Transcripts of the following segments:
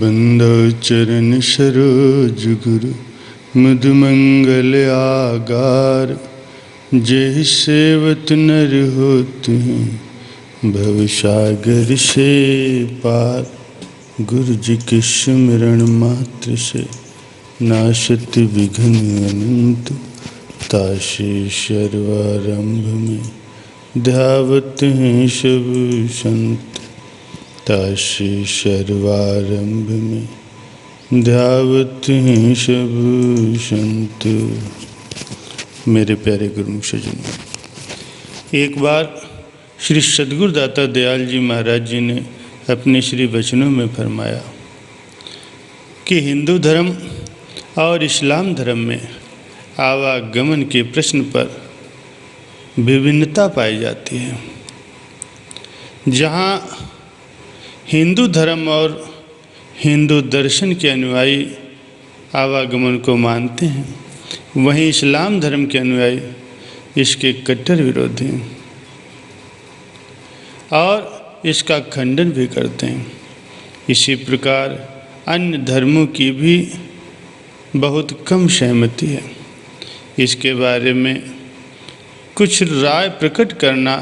बंदो चरण सरोज गुरु मधुमंगल आगार। जेहि सेवत नर होत हैं भवसागर से पार। गुरु जी के स्मरण मात्र से नाशत विघ्न अनंत। तासे सर्वारंभ में ध्यावत हैं सब संत। तासे सर्वारंभ में ध्यावत हैं सब संत। मेरे प्यारे गुरुमुख सज्जनों, एक बार श्री सद्गुरुदाता दयाल जी महाराज जी ने अपने श्री वचनों में फरमाया कि हिंदू धर्म और इस्लाम धर्म में आवागमन के प्रश्न पर विभिन्नता पाई जाती है। जहाँ हिंदू धर्म और हिंदू दर्शन के अनुयायी आवागमन को मानते हैं, वहीं इस्लाम धर्म के अनुयायी इसके कट्टर विरोधी हैं और इसका खंडन भी करते हैं। इसी प्रकार अन्य धर्मों की भी बहुत कम सहमति है। इसके बारे में कुछ राय प्रकट करना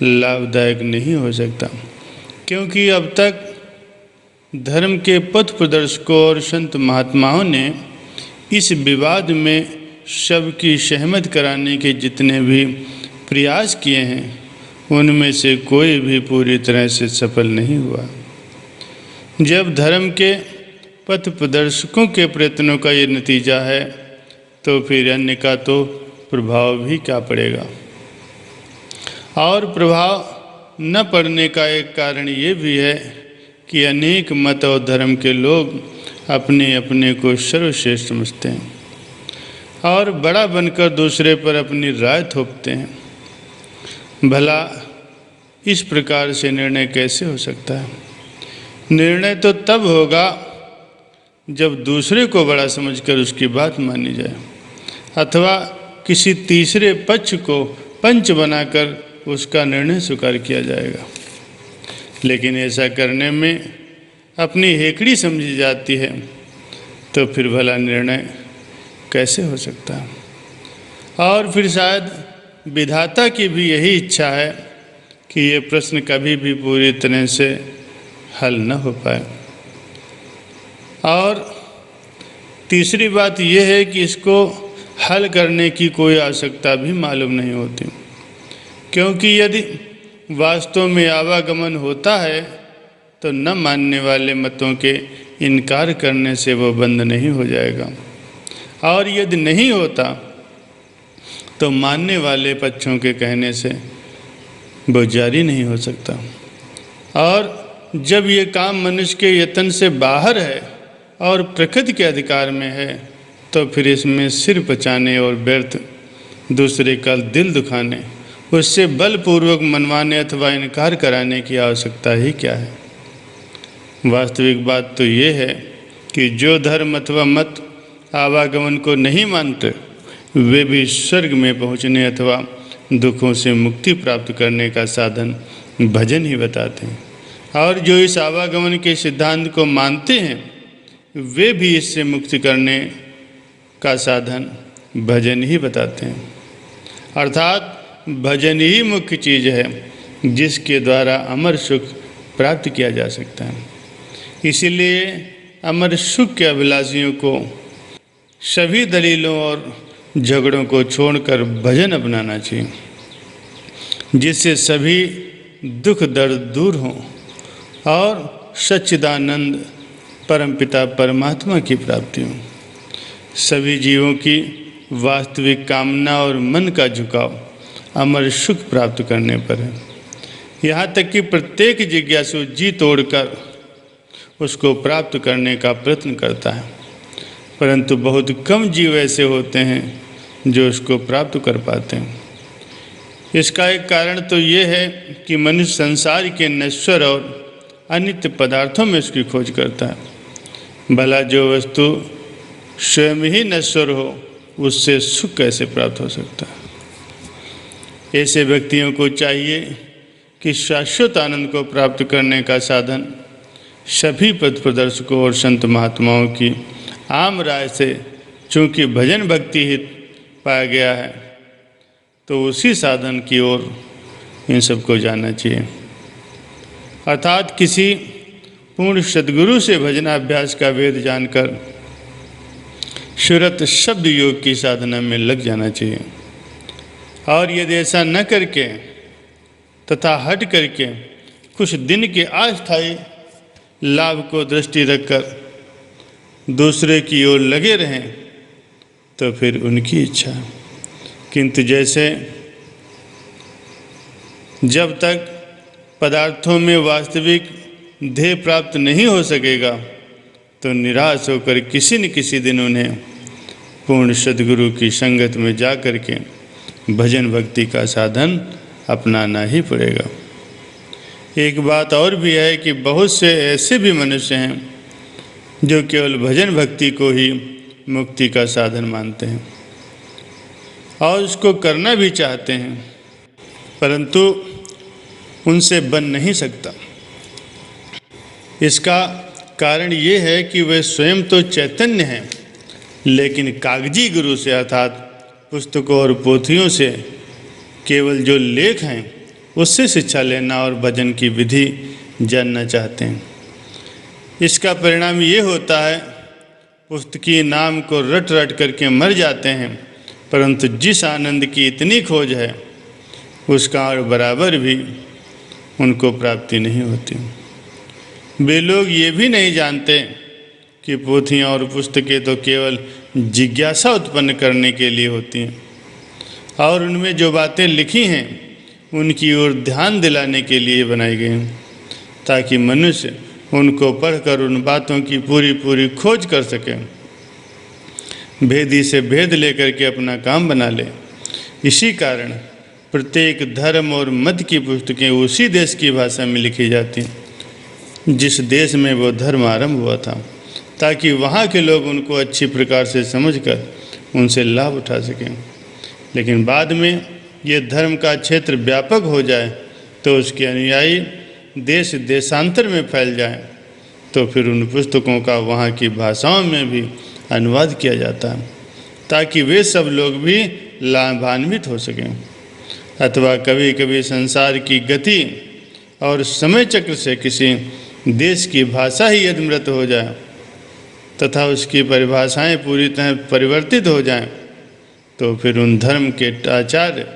लाभदायक नहीं हो सकता, क्योंकि अब तक धर्म के पथ प्रदर्शकों और संत महात्माओं ने इस विवाद में सबकी सहमत कराने के जितने भी प्रयास किए हैं, उनमें से कोई भी पूरी तरह से सफल नहीं हुआ। जब धर्म के पथ प्रदर्शकों के प्रयत्नों का ये नतीजा है, तो फिर अन्य का तो प्रभाव भी क्या पड़ेगा। और प्रभाव न पड़ने का एक कारण ये भी है कि अनेक मत और धर्म के लोग अपने अपने को सर्वश्रेष्ठ समझते हैं और बड़ा बनकर दूसरे पर अपनी राय थोपते हैं। भला इस प्रकार से निर्णय कैसे हो सकता है? निर्णय तो तब होगा जब दूसरे को बड़ा समझकर उसकी बात मानी जाए, अथवा किसी तीसरे पक्ष को पंच बनाकर उसका निर्णय स्वीकार किया जाएगा। लेकिन ऐसा करने में अपनी हेकड़ी समझी जाती है, तो फिर भला निर्णय कैसे हो सकता है? और फिर शायद विधाता की भी यही इच्छा है कि ये प्रश्न कभी भी पूरी तरह से हल न हो पाए। और तीसरी बात यह है कि इसको हल करने की कोई आवश्यकता भी मालूम नहीं होती, क्योंकि यदि वास्तव में आवागमन होता है तो न मानने वाले मतों के इनकार करने से वो बंद नहीं हो जाएगा, और यदि नहीं होता तो मानने वाले पक्षों के कहने से वो जारी नहीं हो सकता। और जब ये काम मनुष्य के यत्न से बाहर है और प्रकृति के अधिकार में है, तो फिर इसमें सिर पचाने और व्यर्थ दूसरे का दिल दुखाने, उससे बलपूर्वक मनवाने अथवा इनकार कराने की आवश्यकता ही क्या है। वास्तविक बात तो ये है कि जो धर्म अथवा मत आवागमन को नहीं मानते, वे भी स्वर्ग में पहुँचने अथवा दुखों से मुक्ति प्राप्त करने का साधन भजन ही बताते हैं। और जो इस आवागमन के सिद्धांत को मानते हैं, वे भी इससे मुक्ति करने का साधन भजन ही बताते हैं। अर्थात भजन ही मुख्य चीज़ है जिसके द्वारा अमर सुख प्राप्त किया जा सकता है। इसीलिए अमर सुख के अभिलाषियों को सभी दलीलों और झगड़ों को छोड़कर भजन अपनाना चाहिए, जिससे सभी दुख दर्द दूर हों और सच्चिदानंद परमपिता परमात्मा की प्राप्ति हो। सभी जीवों की वास्तविक कामना और मन का झुकाव अमर सुख प्राप्त करने पर है। यहाँ तक कि प्रत्येक जिज्ञासु जी तोड़कर उसको प्राप्त करने का प्रयत्न करता है, परंतु बहुत कम जीव ऐसे होते हैं जो उसको प्राप्त कर पाते हैं। इसका एक कारण तो ये है कि मनुष्य संसार के नश्वर और अनित्य पदार्थों में उसकी खोज करता है। भला जो वस्तु स्वयं ही नश्वर हो, उससे सुख कैसे प्राप्त हो सकता है? ऐसे व्यक्तियों को चाहिए कि शाश्वत आनंद को प्राप्त करने का साधन सभी पथ प्रदर्शकों और संत महात्माओं की आम राय से चूँकि भजन भक्ति हित पाया गया है, तो उसी साधन की ओर इन सबको जाना चाहिए। अर्थात किसी पूर्ण सद्गुरु से भजनाभ्यास का वेद जानकर सुरत शब्द योग की साधना में लग जाना चाहिए। और यदि ऐसा न करके तथा हट करके कुछ दिन के अस्थायी लाभ को दृष्टि रखकर दूसरे की ओर लगे रहें, तो फिर उनकी इच्छा। किंतु जैसे जब तक पदार्थों में वास्तविक ध्येय प्राप्त नहीं हो सकेगा, तो निराश होकर किसी न किसी दिन उन्हें पूर्ण सद्गुरु की संगत में जा कर के भजन भक्ति का साधन अपनाना ही पड़ेगा। एक बात और भी है कि बहुत से ऐसे भी मनुष्य हैं जो केवल भजन भक्ति को ही मुक्ति का साधन मानते हैं और उसको करना भी चाहते हैं, परंतु उनसे बन नहीं सकता। इसका कारण ये है कि वे स्वयं तो चैतन्य हैं, लेकिन कागजी गुरु से अर्थात पुस्तकों और पोथियों से केवल जो लेख हैं उससे शिक्षा लेना और भजन की विधि जानना चाहते हैं। इसका परिणाम ये होता है, पुस्तकीय नाम को रट रट करके मर जाते हैं, परंतु जिस आनंद की इतनी खोज है उसका और बराबर भी उनको प्राप्ति नहीं होती। वे लोग ये भी नहीं जानते कि पोथियाँ और पुस्तकें तो केवल जिज्ञासा उत्पन्न करने के लिए होती हैं और उनमें जो बातें लिखी हैं उनकी ओर ध्यान दिलाने के लिए बनाई गई हैं, ताकि मनुष्य उनको पढ़कर उन बातों की पूरी पूरी खोज कर सके, भेदी से भेद लेकर के अपना काम बना ले। इसी कारण प्रत्येक धर्म और मत की पुस्तकें उसी देश की भाषा में लिखी जाती हैं जिस देश में वो धर्म आरंभ हुआ था, ताकि वहाँ के लोग उनको अच्छी प्रकार से समझकर उनसे लाभ उठा सकें। लेकिन बाद में ये धर्म का क्षेत्र व्यापक हो जाए तो उसके अनुयायी देश देशांतर में फैल जाएं, तो फिर उन पुस्तकों का वहाँ की भाषाओं में भी अनुवाद किया जाता है, ताकि वे सब लोग भी लाभान्वित हो सकें। अथवा कभी कभी संसार की गति और समय चक्र से किसी देश की भाषा ही यदि मृत हो जाए तथा उसकी परिभाषाएं पूरी तरह परिवर्तित हो जाएं, तो फिर उन धर्म के आचार्य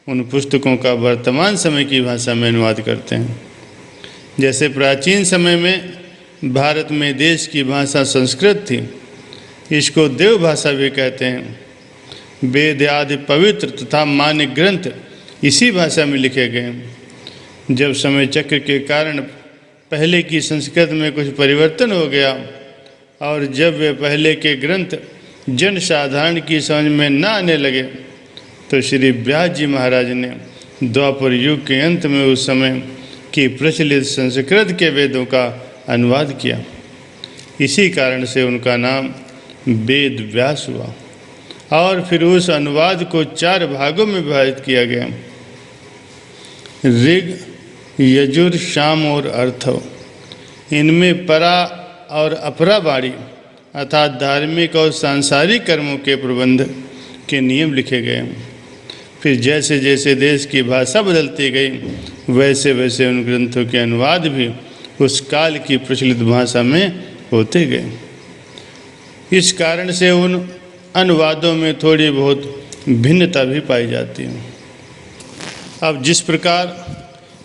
उन पुस्तकों का वर्तमान समय की भाषा में अनुवाद करते हैं। जैसे प्राचीन समय में भारत में देश की भाषा संस्कृत थी, इसको देव भाषा भी कहते हैं। वेद आदि पवित्र तथा मान्य ग्रंथ इसी भाषा में लिखे गए। जब समय चक्र के कारण पहले की संस्कृत में कुछ परिवर्तन हो गया और जब वे पहले के ग्रंथ जन साधारण की समझ में न आने लगे, तो श्री व्यास जी महाराज ने द्वापर युग के अंत में उस समय की प्रचलित संस्कृत के वेदों का अनुवाद किया। इसी कारण से उनका नाम वेद व्यास हुआ और फिर उस अनुवाद को 4 भागों में विभाजित किया गया, ऋग, यजुर, साम और अर्थव। इनमें परा और अपरा वाणी अर्थात धार्मिक और सांसारिक कर्मों के प्रबंध के नियम लिखे गए। फिर जैसे जैसे देश की भाषा बदलती गई, वैसे वैसे उन ग्रंथों के अनुवाद भी उस काल की प्रचलित भाषा में होते गए। इस कारण से उन अनुवादों में थोड़ी बहुत भिन्नता भी पाई जाती है। अब जिस प्रकार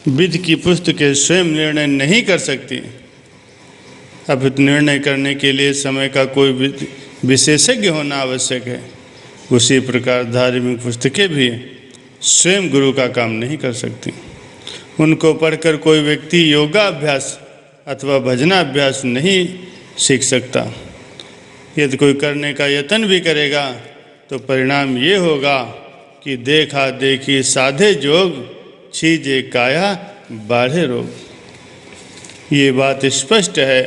विधि की पुस्तकें स्वयं निर्णय नहीं कर सकती, अब निर्णय करने के लिए समय का कोई विशेषज्ञ होना आवश्यक है, उसी प्रकार धार्मिक पुस्तकें भी स्वयं गुरु का काम नहीं कर सकती। उनको पढ़कर कोई व्यक्ति योगाभ्यास अथवा भजनाभ्यास नहीं सीख सकता। यदि कोई करने का यत्न भी करेगा तो परिणाम ये होगा कि देखा देखी साधे जोग, छीजे काया बाढ़े रोग। ये बात स्पष्ट है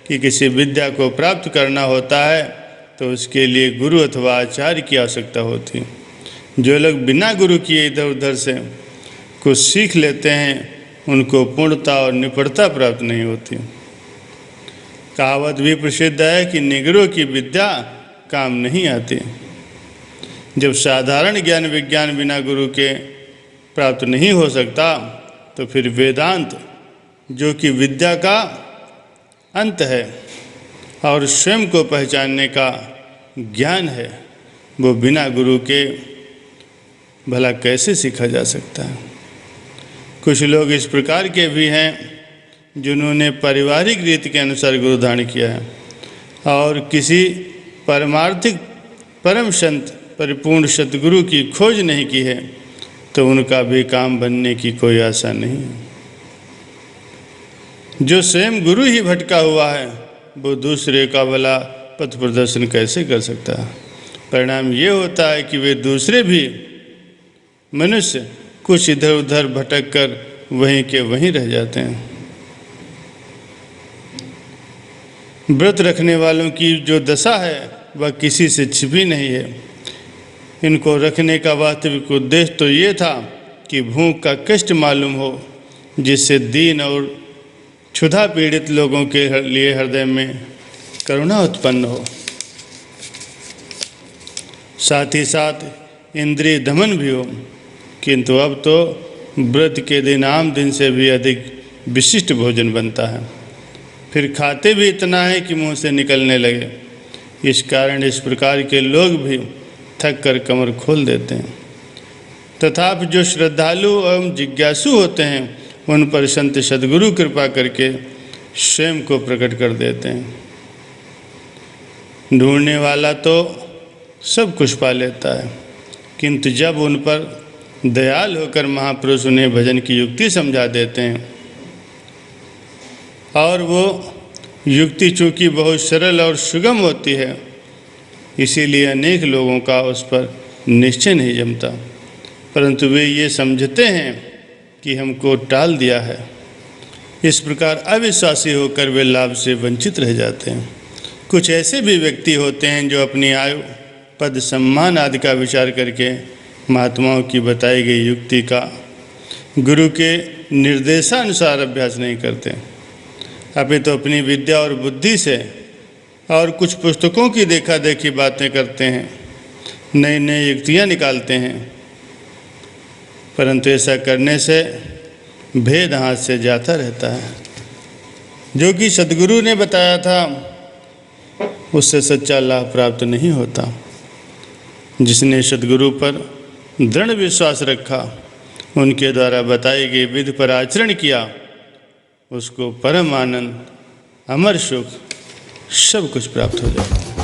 कि किसी विद्या को प्राप्त करना होता है तो उसके लिए गुरु अथवा आचार्य की आवश्यकता होती है। जो लोग बिना गुरु किए इधर उधर से कुछ सीख लेते हैं, उनको पूर्णता और निपुणता प्राप्त नहीं होती। कहावत भी प्रसिद्ध है कि निगरों की विद्या काम नहीं आती। जब साधारण ज्ञान विज्ञान बिना गुरु के प्राप्त नहीं हो सकता, तो फिर वेदांत, जो कि विद्या का अंत है और स्वयं को पहचानने का ज्ञान है, वो बिना गुरु के भला कैसे सीखा जा सकता है। कुछ लोग इस प्रकार के भी हैं जिन्होंने पारिवारिक रीति के अनुसार गुरु धारण किया है और किसी परमार्थिक परम संत परिपूर्ण सतगुरु की खोज नहीं की है, तो उनका भी काम बनने की कोई आशा नहीं है। जो स्वयं गुरु ही भटका हुआ है, वो दूसरे का भला पथ प्रदर्शन कैसे कर सकता है। परिणाम ये होता है कि वे दूसरे भी मनुष्य कुछ इधर उधर भटक कर वहीं के वहीं रह जाते हैं। व्रत रखने वालों की जो दशा है वह किसी से छिपी नहीं है। इनको रखने का वास्तविक उद्देश्य तो ये था कि भूख का कष्ट मालूम हो, जिससे दीन और क्षुधा पीड़ित लोगों के लिए हृदय में करुणा उत्पन्न हो। साथ ही साथ इंद्रिय दमन भी हो। किंतु अब तो व्रत के दिन आम दिन से भी अधिक विशिष्ट भोजन बनता है, फिर खाते भी इतना है कि मुंह से निकलने लगे। इस कारण इस प्रकार के लोग भी थक कर कमर खोल देते हैं। तथापि जो श्रद्धालु एवं जिज्ञासु होते हैं, उन पर संत सद्गुरु कृपा करके स्वयं को प्रकट कर देते हैं। ढूंढने वाला तो सब कुछ पा लेता है, किंतु जब उन पर दयाल होकर महापुरुष उन्हें भजन की युक्ति समझा देते हैं, और वो युक्ति चूँकि बहुत सरल और सुगम होती है, इसीलिए अनेक लोगों का उस पर निश्चय नहीं जमता, परंतु वे ये समझते हैं कि हमको टाल दिया है। इस प्रकार अविश्वासी होकर वे लाभ से वंचित रह जाते हैं। कुछ ऐसे भी व्यक्ति होते हैं जो अपनी आयु, पद, सम्मान आदि का विचार करके महात्माओं की बताई गई युक्ति का गुरु के निर्देशानुसार अभ्यास नहीं करते, अभी तो अपनी विद्या और बुद्धि से और कुछ पुस्तकों की देखा देखी बातें करते हैं, नई नई युक्तियाँ निकालते हैं, परंतु ऐसा करने से भेद हाथ से जाता रहता है। जो कि सद्गुरु ने बताया था, उससे सच्चा लाभ प्राप्त नहीं होता। जिसने सद्गुरु पर दृढ़ विश्वास रखा, उनके द्वारा बताई गई विधि पर आचरण किया, उसको परम आनंद, अमर सुख सब कुछ प्राप्त हो जाता है।